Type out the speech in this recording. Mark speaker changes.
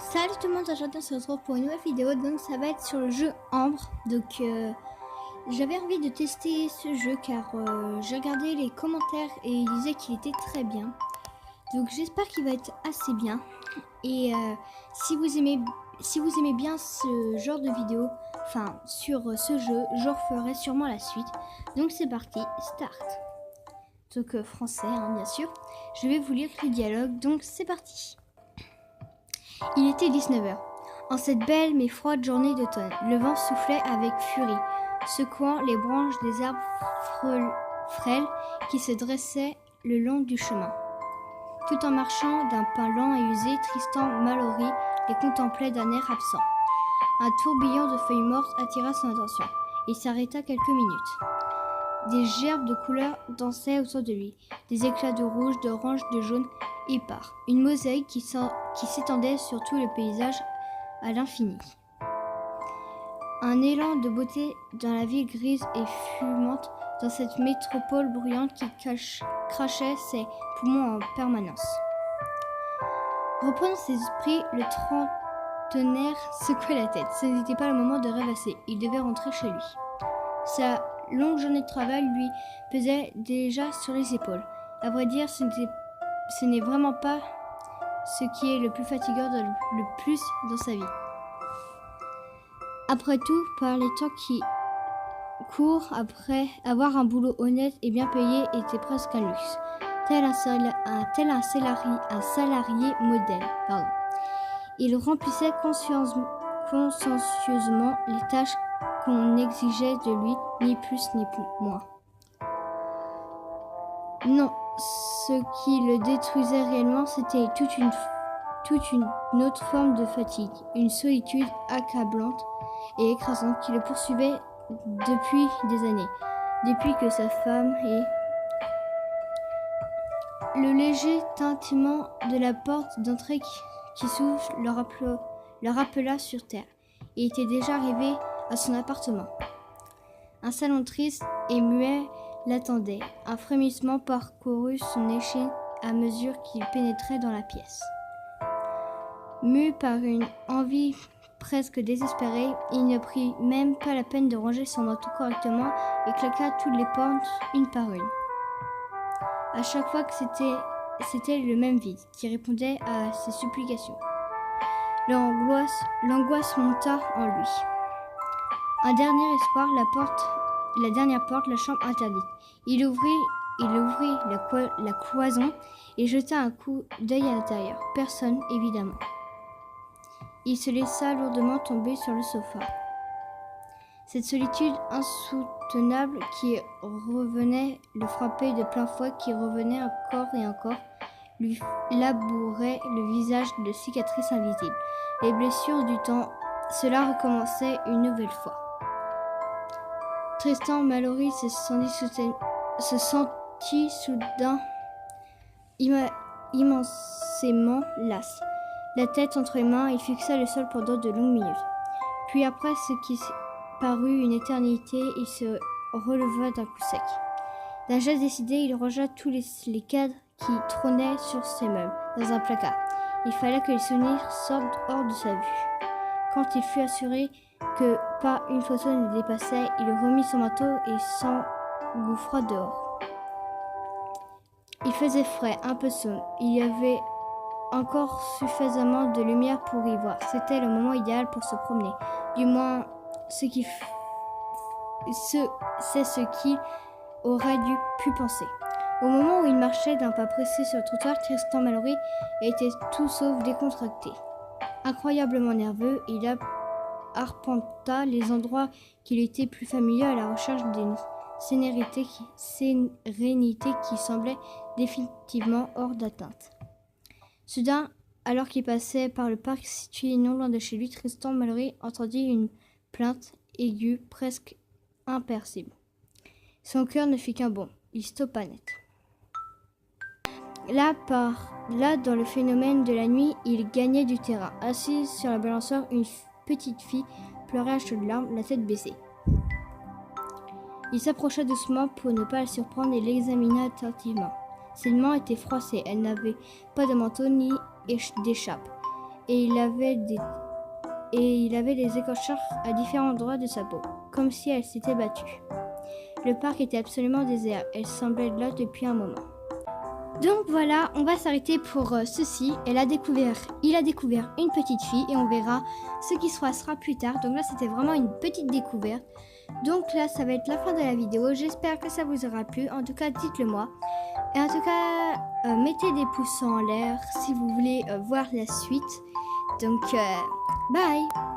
Speaker 1: Salut tout le monde, aujourd'hui on se retrouve pour une nouvelle vidéo, donc ça va être sur le jeu Ambre. Donc j'avais envie de tester ce jeu car j'ai regardé les commentaires et ils disaient qu'il était très bien. Donc j'espère qu'il va être assez bien. Et si vous aimez bien ce genre de vidéo, enfin sur ce jeu, je referai sûrement la suite. Donc c'est parti, start. Donc français hein, bien sûr. Je vais vous lire les dialogues, donc c'est parti. Il était 19h. En cette belle mais froide journée d'automne, le vent soufflait avec furie, secouant les branches des arbres frêles qui se dressaient le long du chemin. Tout en marchant d'un pas lent et usé, Tristan Mallory les contemplait d'un air absent. Un tourbillon de feuilles mortes attira son attention. Il s'arrêta quelques minutes. Des gerbes de couleurs dansaient autour de lui, des éclats de rouge, d'orange, de jaune épars, une mosaïque qui s'étendait sur tout le paysage à l'infini. Un élan de beauté dans la ville grise et fumante, dans cette métropole bruyante qui crachait ses poumons en permanence. Reprenant ses esprits, le trentenaire secouait la tête. Ce n'était pas le moment de rêvasser, il devait rentrer chez lui. Sa longue journée de travail lui pesait déjà sur les épaules. À vrai dire, ce n'est vraiment pas ce qui est le plus fatigant le plus dans sa vie. Après tout, par les temps qui courent, après avoir un boulot honnête et bien payé était presque un luxe, tel un salarié modèle. Il remplissait consciencieusement les tâches qu'on exigeait de lui, ni plus ni moins. Non, ce qui le détruisait réellement, c'était toute une autre forme de fatigue, une solitude accablante et écrasante qui le poursuivait depuis des années, depuis que sa femme et le léger tintement de la porte d'entrée qui s'ouvre le rappela sur terre. Il était déjà arrivé à son appartement. Un salon triste et muet l'attendait. Un frémissement parcourut son échine à mesure qu'il pénétrait dans la pièce. Mu par une envie presque désespérée, il ne prit même pas la peine de ranger son manteau correctement et claqua toutes les portes une par une. À chaque fois que c'était le même vide qui répondait à ses supplications. L'angoisse monta en lui. Un dernier espoir, la dernière porte, la chambre interdite. Il ouvrit la cloison et jeta un coup d'œil à l'intérieur. Personne, évidemment. Il se laissa lourdement tomber sur le sofa. Cette solitude insoutenable qui revenait le frappait de plein fouet, qui revenait encore et encore, lui labourait le visage de cicatrices invisibles. Les blessures du temps, cela recommençait une nouvelle fois. Tristan Mallory se sentit soudain immensément las. La tête entre les mains, il fixa le sol pendant de longues minutes. Puis après ce qui parut une éternité, il se releva d'un coup sec. D'un geste décidé, il rangea tous les cadres qui trônaient sur ses meubles dans un placard. Il fallait que les souvenirs sortent hors de sa vue. Quand il fut assuré que pas une photo ne dépassait, il remit son manteau et s'engouffra dehors. Il faisait frais, un peu sombre. Il y avait encore suffisamment de lumière pour y voir. C'était le moment idéal pour se promener. Du moins, c'est ce qu'il aurait pu penser. Au moment où il marchait d'un pas pressé sur le trottoir, Tristan Mallory était tout sauf décontracté. Incroyablement nerveux, il arpenta les endroits qui lui étaient plus familiers à la recherche d'une sérénité qui semblait définitivement hors d'atteinte. Soudain, alors qu'il passait par le parc situé non loin de chez lui, Tristan Mallory entendit une plainte aiguë presque imperceptible. Son cœur ne fit qu'un bond. Il stoppa net. Là, dans le phénomène de la nuit, il gagnait du terrain. Assise sur la balançoire, une petite fille pleurait à chaudes larmes, la tête baissée. Il s'approcha doucement pour ne pas la surprendre et l'examina attentivement. Ses mains étaient froissées, elle n'avait pas de manteau ni d'écharpe. et il avait des écorchures à différents endroits de sa peau, comme si elle s'était battue. Le parc était absolument désert, elle semblait être là depuis un moment. Donc voilà, on va s'arrêter pour ceci. Il a découvert une petite fille et on verra ce qui se passera plus tard. Donc là, c'était vraiment une petite découverte. Donc là, ça va être la fin de la vidéo. J'espère que ça vous aura plu. En tout cas, dites-le moi. Et en tout cas, mettez des pouces en l'air si vous voulez voir la suite. Donc, bye!